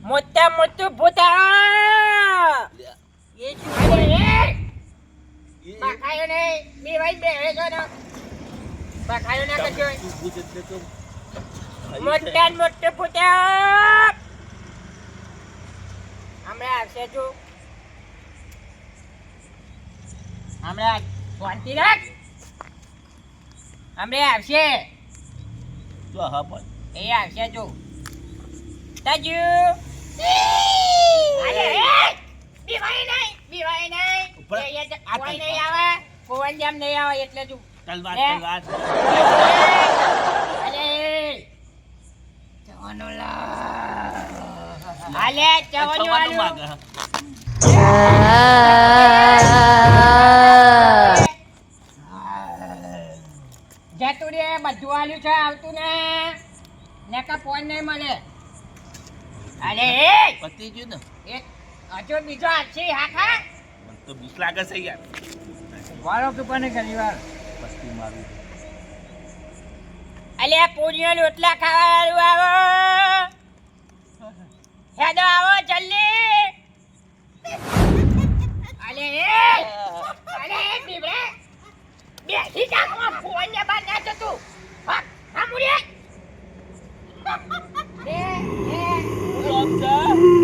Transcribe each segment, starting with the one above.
મોટા મોટું ભૂત આવે. એ શું અરે બખાયો નહીં બીવાઈ બેહે છો ને બખાયો ના કરજો. ભૂત એટલે તો મોટા ને મોટું ભૂત આવે. હમણાં આવશે જો હમણાં શાંતિ રાખ. હમણાં આવશે જો હા પણ એ આવશે જો તાજુ. અરે બીવાય નહીં ઉપર. કોઈ નહીં આવે કોઈ જેમ નહીં આવે એટલે જો તલવાર લે. તલવાર અરે જવાનો લા આલે જવાનો થવાનું આલું. માગે જતું રે બધું આલ્યું છે આવતું ને કા ફોન નહીં મળે. અરે પતી ગયું ને એક હજુ બીજો છે હાખા મને તો બીક લાગે છે યાર વાળો કે પણ ઘણી વાર પસ્તી મારું અલ્યા પૂરીઓ રોટલા ખાવાનું આવો હેડો આવો જલ્દી. અલે અલે બીબરે બેસી જા ફોન ને બાર ના જતું. હા હા મુરી એ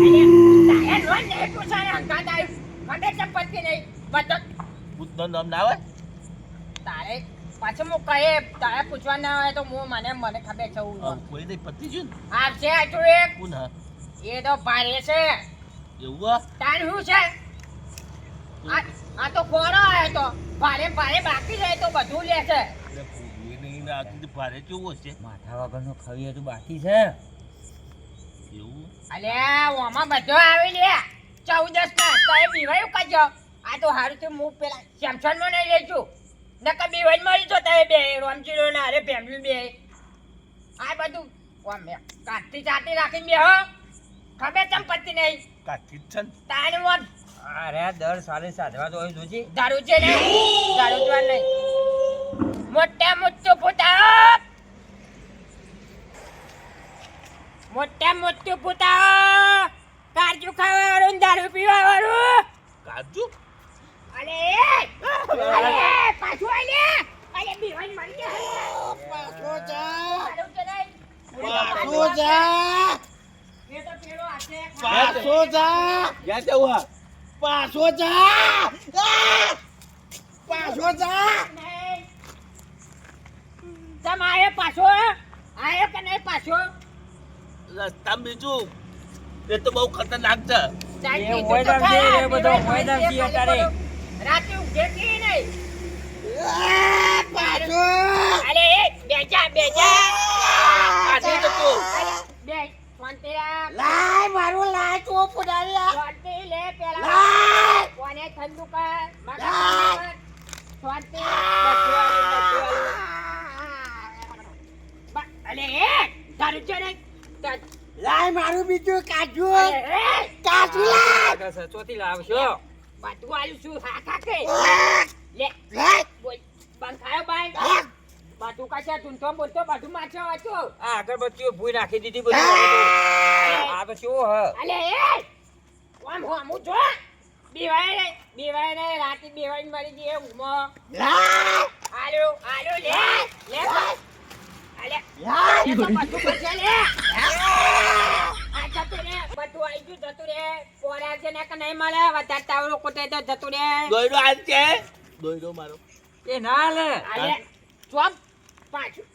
અલે તારે રોજ ને પૂછાને હંગાત આવ્યું ખંડે ચંપતિ નહીં બધો ભૂતનો નામ ના આવે તારે પાછું હું કહે તારે પૂછવા ના હોય તો હું મને ખબર છે હું કોઈ નહીં પતી ગયું ને આવશે હજુ એક કોણ હા એ તો ભારે છે એવું હા તાર શું છે આ તો ખોરો આવ્યો તો ભારે બાકી જાય તો બધું લે છે. એટલે કોઈ નહીં ને આખી ભારે કેવું હશે માથા વગરનો ખવી હજુ બાકી છે. એવું અલ્યા ઓમાં બધો આવી લે 14 ના તો એ બીવાયું કરજો. આ તો હારું થી હું પેલા સેમસંગ માં નહીં લેજો નકર બીવાઈ મરી જો તમે બે રોમચીનો ના અરે ફેમિલી બે આ બધું ઓમ કાઠી ચાટી રાખીને બે હો ખબર ચમ પડતી નહીં કાઠી જ છે ને તારે મોત અરે દર સાલે સાધવા તો હોય જોજી. દારૂ છે ને દારૂ તો નહીં મોટા મોટું પોતા મોટા મોટું પોતા કાજુ ખાવાનું દારૂ પીવા વાળું. કાજુ અલે અલે પાછું આલે અલે બીવાઈ મરી ગયા. પાછો જા દારૂ છે નહીં પાછો જા એ તો પેલો આશે પાછો જા ક્યાં જવું હા પાછો જા પાછો જા નહીં તમ આયો પાછો આયો કે નહીં પાછો રસ્તા બીજું એ તો બહુ ખતરનાક છે એ હોય છે, એ બધો હોય છે અત્યારે. રાતે ઊંઘે કે નહીં પાછો અલે બેજા પાછી જતું બે શાંતિ રાખ લાય મારું લાય તો પુડારી શાંતિ લે પેલા લાય કોને ઠંડુ કર લાય. શાંતિ અલે દારૂ છે નહીં લાય મારું બીજું કાજુ અરે કાજુ લાય આગળ સચોથી લાવશો. બધું આલું છું હા કાકે લે લાય બોલ બંખાયો બાય બધું કાશે ઢૂંઢતો બોલતો બધું માછો વાંચો આ અગરબત્તીઓ ભૂઈ નાખી દીધી બધી. આ તો શું હ અલે કોમ હો મુ જો બીવાય ને રાતે બીવાય મરી ગઈ ઉમો લાય આલો લે અલે એ તો બધું કરશે લે આ જતું રે બધું આઈ ગયું જતું રે પોરા છે ને કે નહીં મળે વધારે તાવડો કોટે તો જતું રે દોયડો આજ છે દોયડો મારો એ ના લે. અલે ચોપ પાછું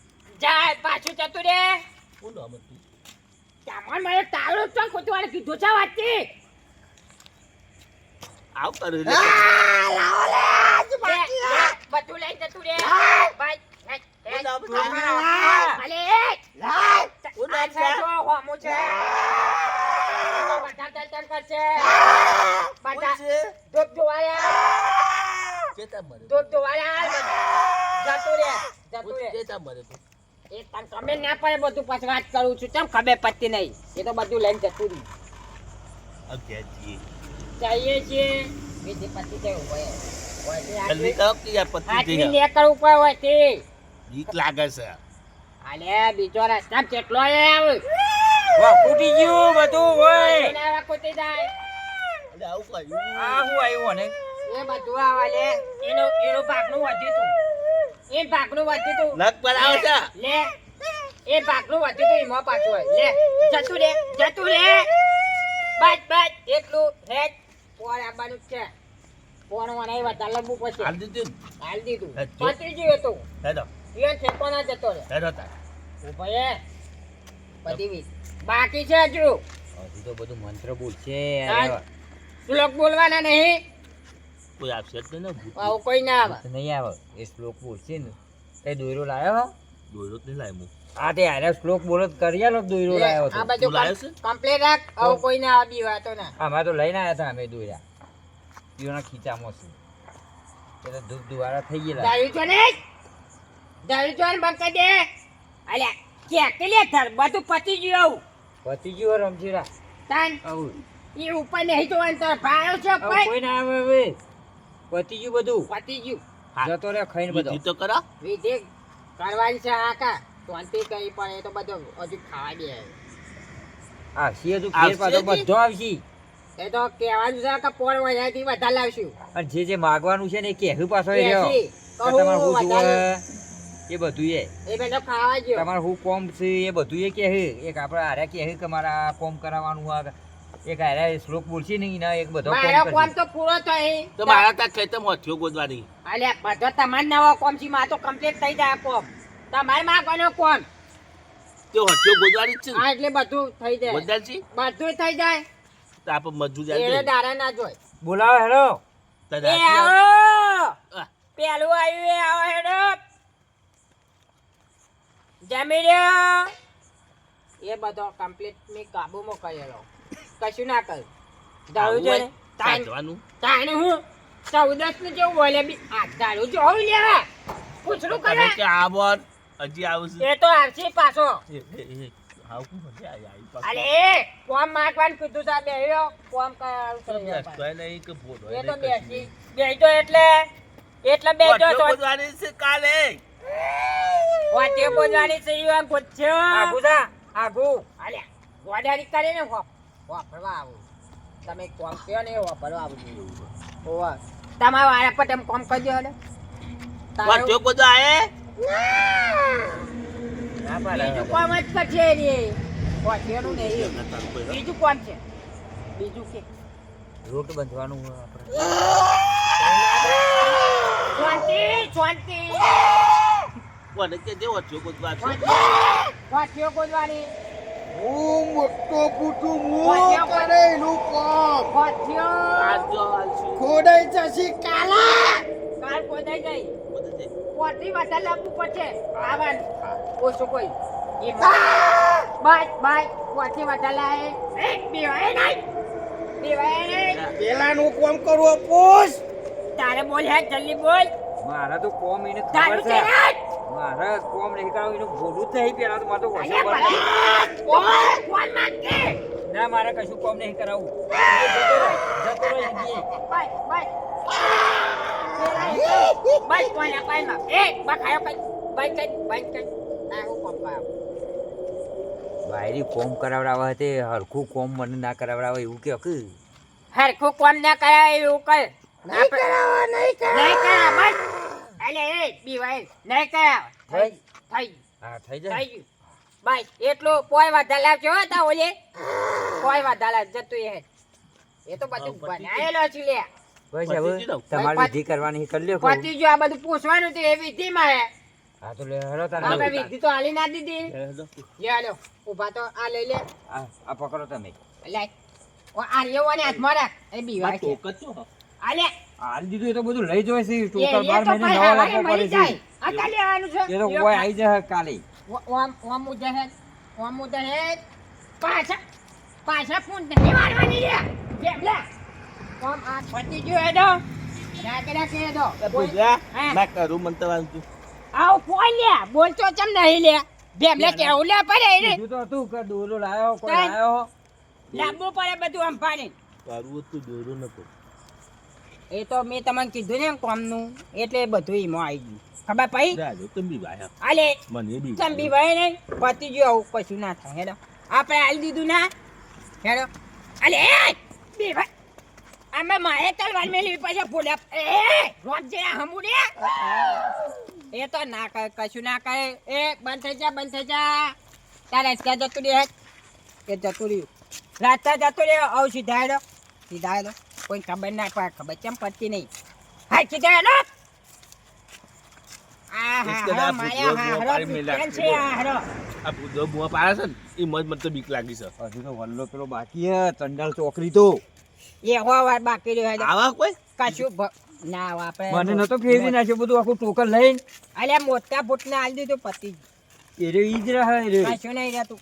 જાય પાછું જતું રે કોણ નામ હતું તમાર મને તાવડો તો કોટવાળે કીધું છે વાતથી આવ કરે બધું લઈ જતું રે ભાઈ અલે આ છે જો હોમો છે બધા તલતલ કરશે બધા દૂધ ધોવાયા ચેતા મરે દૂધ ધોવાયા જતું રે ચેતા મરે તું એ તને ખબર ના પડે બધું પછી વાત કરું છું કેમ ખબર પડતી નહીં એ તો બધું લઈને જતું રહ્યું અગિયારજી ચાહીએ છીએ વિધિ પતિ થયું હોય જલ્દી કરો કે યાર પતિ આટલી જઈ નેકર ઉપર હોય તે બીક લાગે છે અલે બીજો રસ્તા કેટલો આવે વાહ, ફૂટી ગયું બધું હોય. ના કોતે જાય અરે આવું કર્યું આ શું આવ્યું ને? એ બધું આવા લે એનો ભાગનું વધ્યું તું એ ભાગનું વધ્યું તું નખ પર આવે છે લે એ ભાગનું વધ્યું તું એમાં પાછું હોય લે જતું રે બસ એટલું હેડ પોર આવવાનું જ છે પોર વણાઈ વધારે લંબુ પછી હાલ દીધું હાલ દીધું હે, જો. પતી ગયું હતું હેડો એ ઠેકો ના જતો રે હેડો તાર ઉભા એ બધી વીસ બાકી છે હજુ હજી તો બધું મંત્ર બોલશે. હા. શ્લોક બોલવાના નહીં કોઈ આપશે જ નહીં ને ભૂત આવું કોઈ ના આવે નહીં આવે એ શ્લોક બોલશે ને. તે દોયરો લાયો? દોયરો જ નહીં લાય હું આ તે આરે શ્લોક બોલો તો કરી આલો. દોયરો લાયો આ તો બધું તું લાયો છે? કમ્પ્લીટ રાખ આવું કોઈ ના આવે બીવાતો ના આમાં તો લઈને આવ્યા હતા અમે દોયરા. પીઓના ખીચામાં છે. એ તો ધૂપ ધુવારા થઈ ગયેલા. દારૂ છો ને બંધ કરી દે અલ્યા કે લે થર બધું પતી ગયું આવું પતી ગયું રમજીરા. તાન આવું એ ઉપર નહીં તો અંતર ભાયો છે હવે ભાઈ કોઈ ના આવે હવે. પતી ગયું બધું. પતી ગયું જતો રે ખાઈને બધો. વિધિ તો કરા વિધિ કરવાની છે આકા શાંતિ કરી પણ એ તો બધું હજુ ખાવા દે આ સિંહ તું આવશે ફેર પાછો જી? બધો આવશે. એ તો કહેવાનું છે કે પોર વજાથી વધારે લાવશું અને જે માગવાનું છે ને એ કહેવું પાછો એ રહ્યો. બેસી, કે તમારે શું કહું જોવે વધારે. એ બધું એ એ બધો ખાવા ગયો તમારે શું કોમ છે એ બધું એ કહે. એક આપણે આરે કહે કે મારે આ કોમ કરાવવાનું આ એક આરે શ્લોક બોલશે ને એના એક બધો કોમ મારો કોમ કરશે. તો પૂરો થઈ તો મારા ત્યાં ખેતર મોથીઓ ગોદવાની અલ્યા બધો તમારે નવો કોમ છે માં તો કમ્પ્લીટ થઈ જાય કોમ તમારે માગવાનો કોમ તે હોઠીઓ ગોદવાની જ છે હા એટલે બધું થઈ જાય ગોદાલ છે બધું થઈ જાય તો આપણે મજૂર એને દારા ના જોય બોલાવો હેલો. એ આવો પેલું આવ્યું એ આવો હેડો જમી લ્યો એ બધો કમ્પ્લીટ મેં કાબુમાં કરેલો કશું ના કર્યું દારૂ છે ને સાચવાનું તાણે હું 14 નું જેવું બોલે બી આ દારૂ જોવું લેવા પૂછડું કરે કે આ બોલ હજી આવશે એ તો આવશે પાછો હાવ કોણ હજી આવી પાછું. અરે કોમ માગવાનું કીધું તા બેહ્યો કોમ તો કરાવું બેસતોય નહીં કે ભોળોય એ તો નહીં બેસી બેજો એટલે બેજો હોઠીઓ તો ગોદવાની છે કાલે વાતે બોલવાની છે ઈ આમ પૂછ્યો આગુ જા આગુ. અલ્યા ગોડારી કરે ને વાપરવા આવું તમે કોમ કયો ને એ વાપરવા આવું ઓવા તમારા વાળા પર તમે કોમ કરી દો ને હોઠીઓ ગોદવા ના પાડે. બીજું કોમ જ કરશે રે વાટેનું નહીં બીજું કોમ છે બીજું કે રોટ બંધવાનું હોય આપણે. શાંતિ કોને કે જે હોઠીઓ ગોદવા છે વાટીઓ ગોદવાની હું મોટો કુટુંબ વાટીઓ હું કરેલું કોમ વાટીઓ આજો હાલશું ખોડાઈ જશે કાલા કાલ ગોદાઈ ગઈ બધે છે. પોટલી વધારે લાવવું પડશે આવવાનું ઓછું કોઈ એ બાય પોટલી વધારે લાવે બીવાય નહીં પેલાનું કોમ કરવો પૂછ તારે બોલ હે જલ્દી બોલ મારા તો કોમ એને ખબર તારું છે. છે મારા કોમ નહીં કરાવું એનું બોલું જ નહીં. પેલા તો મારે તો વર્ષો અલ્યા વર્ષ- ભલા કોણ માંગે ના મારે કશું કોમ નહીં કરાવવું. જતો રહે જગ્યાએ. બાય કોણ પાઈમાં એ બખાયો કઈ બાય કઈ ના હું કોમ પાયો બાયરી કોમ કરાવડાવે તે હરખું કોમ મને ના કરાવડાવે એવું કે હરખું કોમ ના કરાય એવું કર નહીં કરાવ બસ અલે એ બીવાય નહીં કરાવ થઈ હા થઈ જાય. થઈ ગયું બસ એટલું પોય વધારે લાવજો હો તા ઓલે પોય વધારે લાવ જતું એ તો બધું બનાયેલો છે લે બસ પતી હવે ગયું? તમારી વિધિ કરવાની કરી લ્યો. પતિ જો આ બધું પૂછવાનું તો એ વિધિમાં હે હા તો લે હેરો તારે. આપણે વિધિ તો હાલી ના દીધી હેડો. લે લો ઊભા તો આ લઈ લે આ પકડો તમે. લે ઓ આ લેવાની હાથમાં રાખ એ બીવાય છે ટોક જ છો હા. આ લે હાલ દીધું એ તો બધું લઈ જોય છે. એ ટોકર એ 12 તો મહિને ભાઈ નવા હવારે લાવવા મળી પડે જાય છે. આ કા લેવાનું છે એ તો કોઈ આવી જાય કાલે. ઓમ મુદ્દે હે પાછા ફોન નહીં મારવાની લે જેમ લે ઓમ આ પતિ જો હે દો રાકેડા કે દો એ ભૂલ્યા? હા. ના કરું મને તો વાંધું. આવ ફોન લે બોલતો ચમ નહીં લે જેમ લે કેવું લે પડે રે કીધું તો હતું કે દોરો લાયો કોઈ તાન. લાયો. લાંબુ પડે બધું આમ પાણી તારું હતું દોરો નતો. એ તો મેં તમને કીધું ને કોમનું એટલે બધું ઈમો આવી ગયું ખબર પડી રાજો તમે બી વાયા. આલે મને બી ચમ બી ભાઈ નહીં પતિ જો આવું કશું ના થાય હેડો આપણે આલી દીધું ના હેડો અલે એ બે ભાઈ આમાં મારે તલવાર મેલી પાછા ફોડ્યા એ રોજ જે હમુડે એ તો ના કરે કશું ના કરે એ બંધ થઈ જા તારે ત્યાં જતું રહે એ જતું રહ્યું રાસ્તા જતું રહ્યો આવ સીધા હેડો કોઈ ખબર ના પડે ખબર કેમ પડતી નહીં હા સીધા હેડો આ હા માયા હા હરો આ ભૂદો બુઆ પાડે છે ને એ મત તો બીક લાગી છે હજુ તો વલ્લો પેલો બાકી હે ચંડાલ ચોકરી તો એ હો વાર બાકી રહ્યો આવા કોઈ કશું ના વાપરે મને નતો ફેરવી નાખ્યો બધું આખું ટોકર લઈને અલ્યા મોટા ફૂટને આલી દીધું પતિ એ રે ઈ જ રહે રે કશું નહીં રહેતું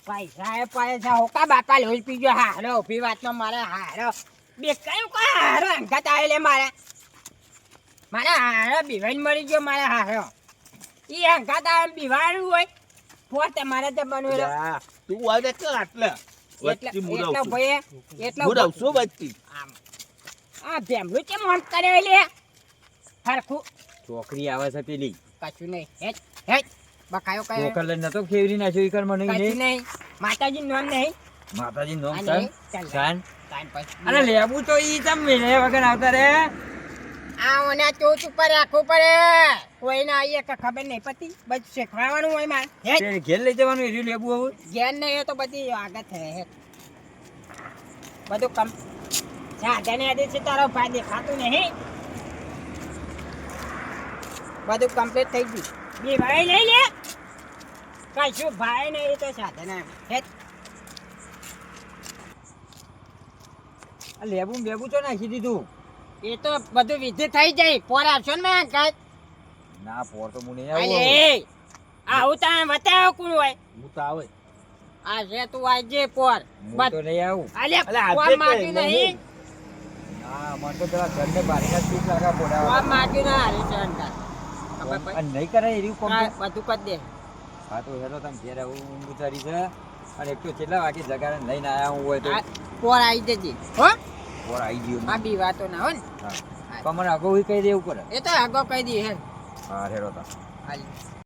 પૈસા હોકા બાપા લોહી પી ગયો હારો ઉભી વાતમાં મારે હારો બે કયું કોઈ હારો અંગત આવેલે મારા હારો બીવાઈ મરી ગયો મારા હારો ઈ અંગત આવે બીવાડું હોય ફોર તમારે તો બનવું જા, તું આવે કે આટલા વચ્ચે મુડાવ એટલો છું. ભાઈ એટલો મુડાવ છું વચ્ચે. આમ આ ભેમલું કેમ આમ કરે લે હરખું ચોકરી આવે છે પેલી કશું નહીં હેચ બકાયો કયો ટોકર લઈને નતો ફેરવી નાખ્યો ઈ કર મને કશું નહીં નહીં માતાજી નામ નહીં માતાજી નોમ આ સાન નહીં, ચાલ. સાન ટાઈમ પાસ અરે લેબુ તો ઈ તમ મેલે વગર આવતા રે આ ઓના ચોચ ઉપર રાખવું પડે કોઈ ના આવીએ કે ખબર નહીં પતિ બધું શીખવાડવાનું હોય મારે હેચ તે ઘેર લઈ જવાનું એર્યું લેબુ હવે જ્ઞાન નહીં એ તો બધી આગળ થાય હેચ બધું કમ સાધને આદિ છે તારો ભાઈ દેખાતું નહીં બધું કમ્પ્લીટ થઈ ગયું બે ભાઈ લઈ લે કશું ભાઈ નહીં એ તો સાધન હેચ આ લેબુ બેબુ તો નાખી દીધું એ તો બધું વિધિ થઈ જાય પોર આવશો ને મેં કાંઈ ના પોર તો મુને અલે આવો આવું તમે બતાવો કોણ હોય હું તો આવે આ છે તું આજે પોર હું તો નહીં આવું અલે અલે આજે કોમ કઈ માગ્યું નહીં. નહીં ના મને તો પેલા ઘરને બારીના ચૂપ લાગા કોમ પોડા માગ્યું ના હારી છે અંકાર ખબર પડી? અને નહીં કરે એર્યું કોમ હા, બધું કરી દે હા તો હેલો તમે ઘેર આવું ઊંઘ ઉતારી છે અને એક તો કેટલા વાગે જગાડે લઈને આયા હું હોય તો આ પોર આવી જજે હો પોર આવી ગયો આ બી વાતો ના હોય ને હા પણ મને અગાઉ કહી દેવું પડે એ તો આગળ કહી દઈએ હે હા હેરો તા હાલી